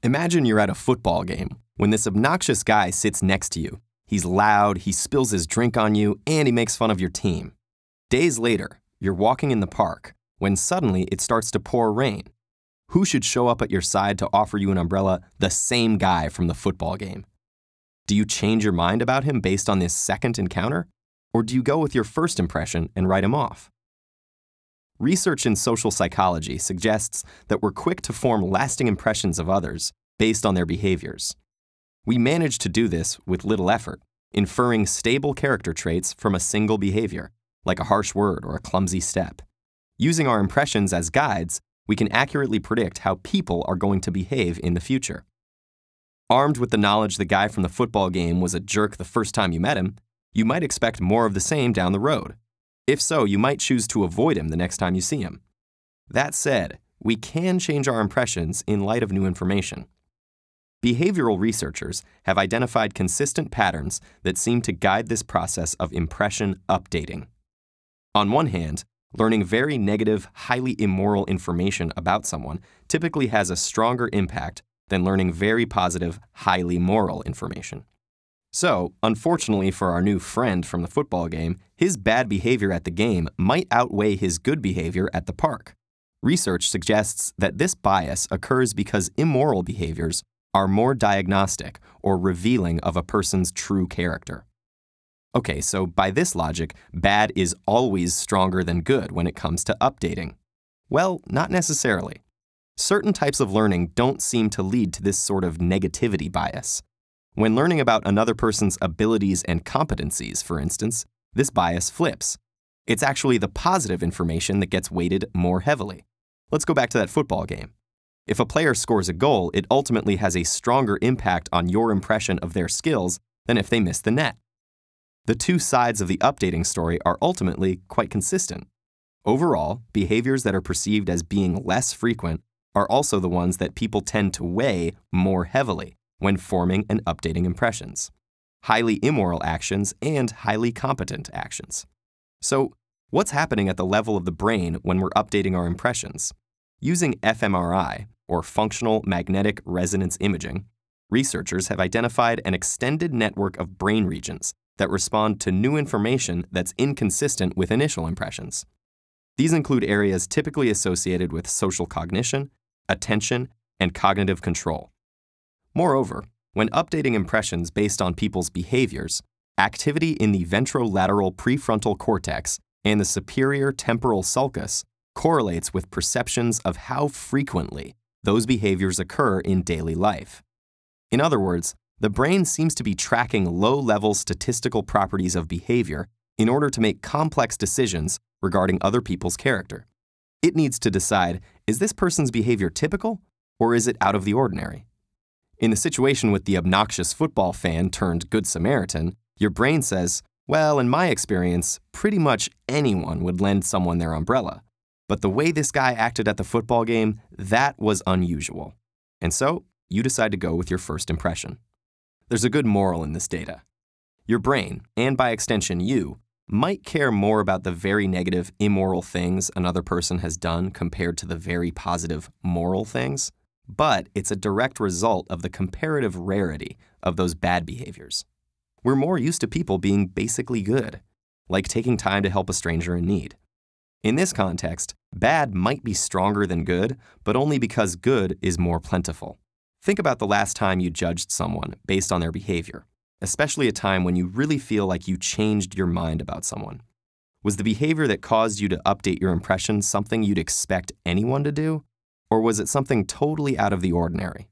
Imagine you're at a football game when this obnoxious guy sits next to you. He's loud, he spills his drink on you, and he makes fun of your team. Days later, you're walking in the park when suddenly it starts to pour rain. Who should show up at your side to offer you an umbrella? The same guy from the football game. Do you change your mind about him based on this second encounter? Or do you go with your first impression and write him off? Research in social psychology suggests that we're quick to form lasting impressions of others based on their behaviors. We manage to do this with little effort, inferring stable character traits from a single behavior, like a harsh word or a clumsy step. Using our impressions as guides, we can accurately predict how people are going to behave in the future. Armed with the knowledge the guy from the football game was a jerk the first time you met him, you might expect more of the same down the road. If so, you might choose to avoid him the next time you see him. That said, we can change our impressions in light of new information. Behavioral researchers have identified consistent patterns that seem to guide this process of impression updating. On one hand, learning very negative, highly immoral information about someone typically has a stronger impact than learning very positive, highly moral information. So, unfortunately for our new friend from the football game, his bad behavior at the game might outweigh his good behavior at the park. Research suggests that this bias occurs because immoral behaviors are more diagnostic or revealing of a person's true character. Okay, so by this logic, bad is always stronger than good when it comes to updating. Well, not necessarily. Certain types of learning don't seem to lead to this sort of negativity bias. When learning about another person's abilities and competencies, for instance, this bias flips. It's actually the positive information that gets weighted more heavily. Let's go back to that football game. If a player scores a goal, it ultimately has a stronger impact on your impression of their skills than if they miss the net. The two sides of the updating story are ultimately quite consistent. Overall, behaviors that are perceived as being less frequent are also the ones that people tend to weigh more heavily when forming and updating impressions. Highly immoral actions and highly competent actions. So, what's happening at the level of the brain when we're updating our impressions? Using fMRI, or functional magnetic resonance imaging, researchers have identified an extended network of brain regions that respond to new information that's inconsistent with initial impressions. These include areas typically associated with social cognition, attention, and cognitive control. Moreover, when updating impressions based on people's behaviors, activity in the ventrolateral prefrontal cortex and the superior temporal sulcus correlates with perceptions of how frequently those behaviors occur in daily life. In other words, the brain seems to be tracking low-level statistical properties of behavior in order to make complex decisions regarding other people's character. It needs to decide, is this person's behavior typical, or is it out of the ordinary? In the situation with the obnoxious football fan turned Good Samaritan, your brain says, well, in my experience, pretty much anyone would lend someone their umbrella. But the way this guy acted at the football game, that was unusual. And so, you decide to go with your first impression. There's a good moral in this data. Your brain, and by extension you, might care more about the very negative, immoral things another person has done compared to the very positive, moral things. But it's a direct result of the comparative rarity of those bad behaviors. We're more used to people being basically good, like taking time to help a stranger in need. In this context, bad might be stronger than good, but only because good is more plentiful. Think about the last time you judged someone based on their behavior, especially a time when you really feel like you changed your mind about someone. Was the behavior that caused you to update your impression something you'd expect anyone to do? Or was it something totally out of the ordinary?